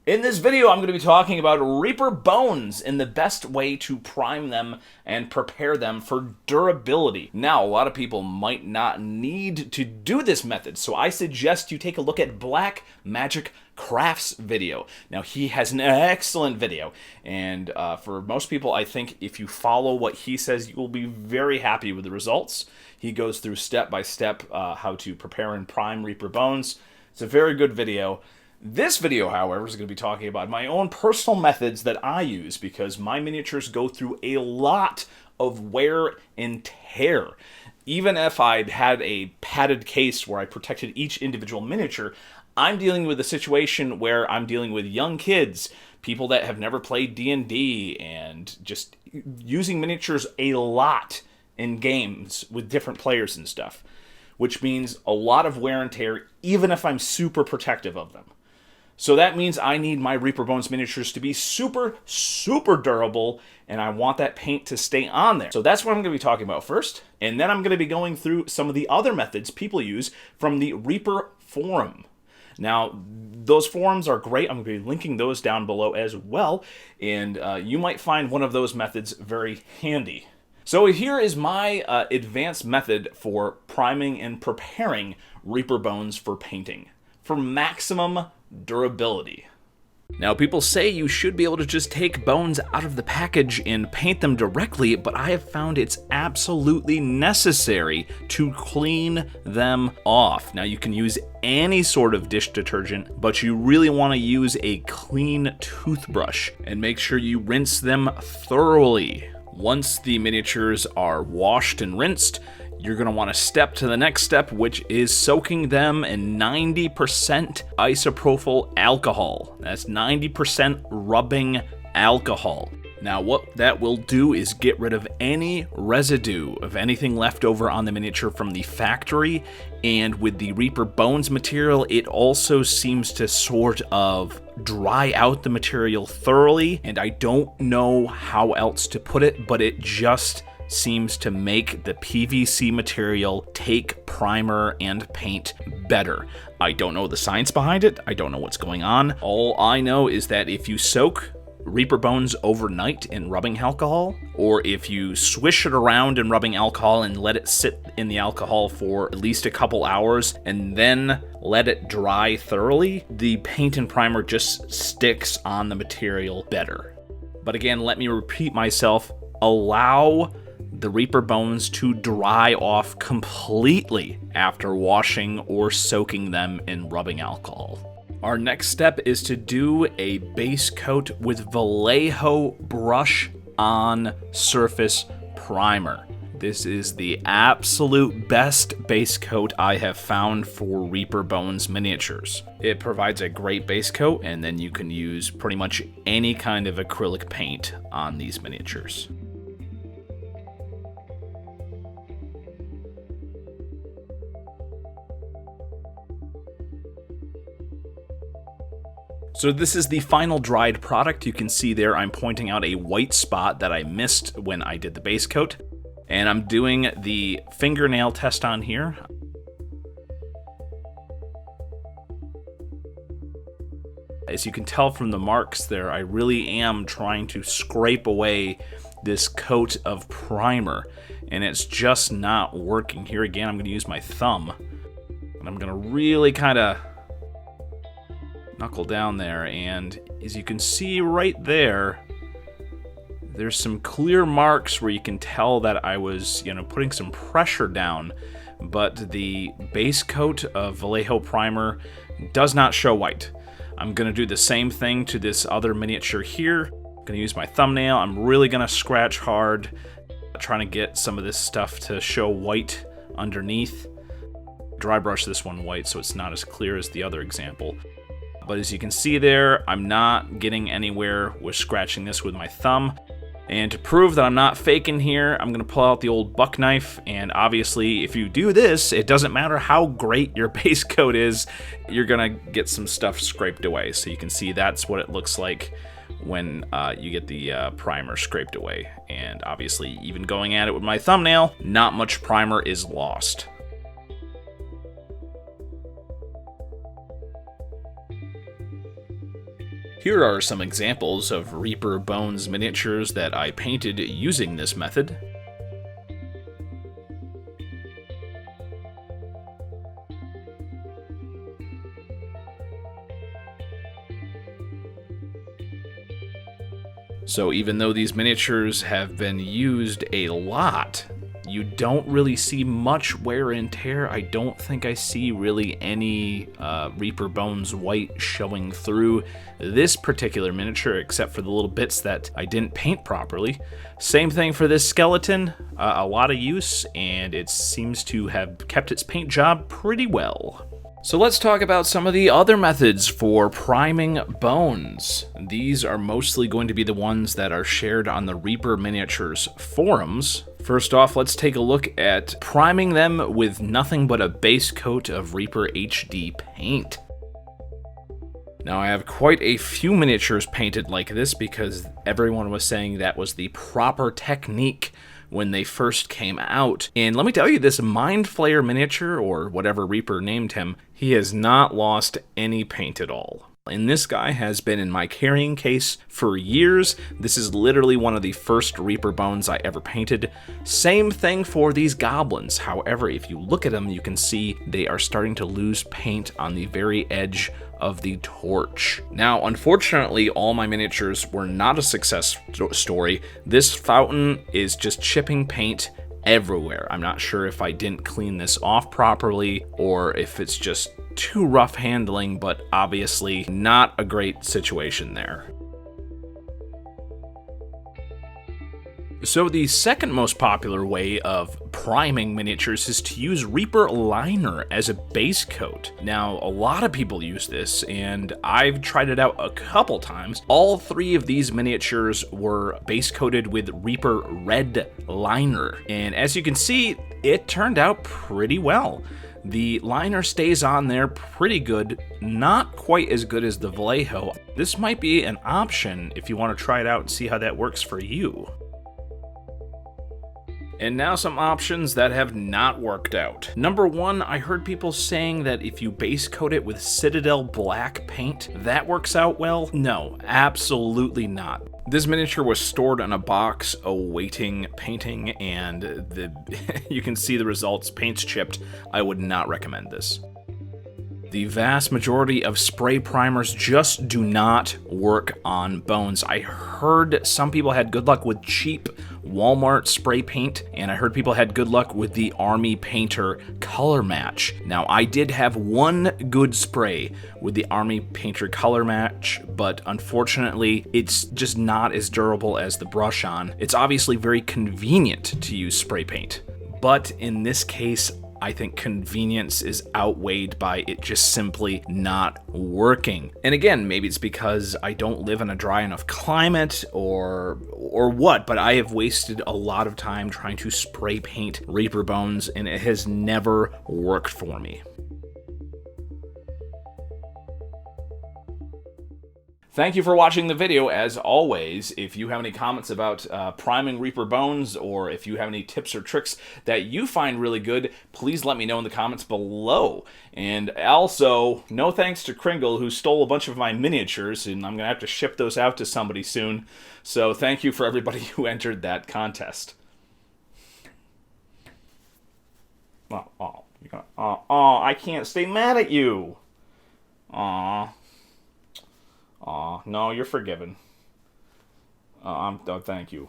In this video, I'm going to be talking about Reaper bones and the best way to prime them and prepare them for durability. Now, a lot of people might not need to do this method, so I suggest you take a look at Black Magic Crafts video. Now, he has an excellent video, and for most people, I think if you follow what he says, you will be very happy with the results. He goes through step by step how to prepare and prime Reaper bones. It's a very good video. This video, however, is going to be talking about my own personal methods that I use because my miniatures go through a lot of wear and tear. Even if I'd had a padded case where I protected each individual miniature, I'm dealing with a situation where I'm dealing with young kids, people that have never played D&D, and just using miniatures a lot in games with different players and stuff, which means a lot of wear and tear, even if I'm super protective of them. So that means I need my Reaper Bones miniatures to be super, super durable, and I want that paint to stay on there. So that's what I'm going to be talking about first, and then I'm going to be going through some of the other methods people use from the Reaper forum. Now, those forums are great. I'm going to be linking those down below as well, and you might find one of those methods very handy. So here is my advanced method for priming and preparing Reaper Bones for painting, for maximum durability. Now, people say you should be able to just take bones out of the package and paint them directly, but I have found it's absolutely necessary to clean them off. Now, you can use any sort of dish detergent, but you really want to use a clean toothbrush and make sure you rinse them thoroughly. Once the miniatures are washed and rinsed, you're going to want to step to the next step, which is soaking them in 90% isopropyl alcohol. That's 90% rubbing alcohol. Now, what that will do is get rid of any residue of anything left over on the miniature from the factory, and with the Reaper Bones material, it also seems to sort of dry out the material thoroughly, and I don't know how else to put it, but it just seems to make the PVC material take primer and paint better. I don't know the science behind it. I don't know what's going on. All I know is that if you soak Reaper Bones overnight in rubbing alcohol, or if you swish it around in rubbing alcohol and let it sit in the alcohol for at least a couple hours and then let it dry thoroughly, the paint and primer just sticks on the material better. But again, let me repeat myself, allow the Reaper Bones to dry off completely after washing or soaking them in rubbing alcohol. Our next step is to do a base coat with Vallejo brush on surface primer. This is the absolute best base coat I have found for Reaper Bones miniatures. It provides a great base coat, and then you can use pretty much any kind of acrylic paint on these miniatures. So this is the final dried product. You can see there I'm pointing out a white spot that I missed when I did the base coat. And I'm doing the fingernail test on here. As you can tell from the marks there, I really am trying to scrape away this coat of primer, and it's just not working. Here again, I'm going to use my thumb, and I'm going to really kind of knuckle down there, and as you can see right there, there's some clear marks where you can tell that I was, putting some pressure down, but the base coat of Vallejo primer does not show white. I'm going to do the same thing to this other miniature here. I'm going to use my thumbnail. I'm really going to scratch hard, trying to get some of this stuff to show white underneath. Dry brush this one white so it's not as clear as the other example. But as you can see there, I'm not getting anywhere with scratching this with my thumb. And to prove that I'm not faking here, I'm going to pull out the old buck knife. And obviously, if you do this, it doesn't matter how great your base coat is, you're going to get some stuff scraped away. So you can see that's what it looks like when you get the primer scraped away. And obviously, even going at it with my thumbnail, not much primer is lost. Here are some examples of Reaper Bones miniatures that I painted using this method. So even though these miniatures have been used a lot, you don't really see much wear and tear. I don't think I see really any Reaper Bones white showing through this particular miniature, except for the little bits that I didn't paint properly. Same thing for this skeleton, a lot of use, and it seems to have kept its paint job pretty well. So let's talk about some of the other methods for priming bones. These are mostly going to be the ones that are shared on the Reaper Miniatures forums. First off, let's take a look at priming them with nothing but a base coat of Reaper HD paint. Now, I have quite a few miniatures painted like this because everyone was saying that was the proper technique when they first came out. And let me tell you, this Mind Flayer miniature, or whatever Reaper named him, he has not lost any paint at all. And this guy has been in my carrying case for years. This is literally one of the first Reaper Bones I ever painted. Same thing for these goblins. However, if you look at them, you can see they are starting to lose paint on the very edge of the torch. Now, unfortunately, all my miniatures were not a success story. This fountain is just chipping paint everywhere. I'm not sure if I didn't clean this off properly or if it's just too rough handling, but obviously not a great situation there. So the second most popular way of priming miniatures is to use Reaper Liner as a base coat. Now, a lot of people use this, and I've tried it out a couple times. All three of these miniatures were base coated with Reaper Red Liner, and as you can see, it turned out pretty well. The liner stays on there pretty good, not quite as good as the Vallejo. This might be an option if you want to try it out and see how that works for you. And now some options that have not worked out. Number one, I heard people saying that if you base coat it with Citadel black paint, that works out well. No, absolutely not. This miniature was stored in a box awaiting painting, and you can see the results. Paint's chipped. I would not recommend this. The vast majority of spray primers just do not work on bones. I heard some people had good luck with cheap Walmart spray paint, and I heard people had good luck with the Army Painter color match. Now, I did have one good spray with the Army Painter color match, but unfortunately, it's just not as durable as the brush on. It's obviously very convenient to use spray paint, but in this case, I think convenience is outweighed by it just simply not working. And again, maybe it's because I don't live in a dry enough climate or what, but I have wasted a lot of time trying to spray paint Reaper Bones, and it has never worked for me. Thank you for watching the video. As always, if you have any comments about priming Reaper Bones, or if you have any tips or tricks that you find really good, please let me know in the comments below. And also, no thanks to Kringle, who stole a bunch of my miniatures, and I'm going to have to ship those out to somebody soon. So thank you for everybody who entered that contest. I can't stay mad at you. Aw, no, you're forgiven. Oh, thank you.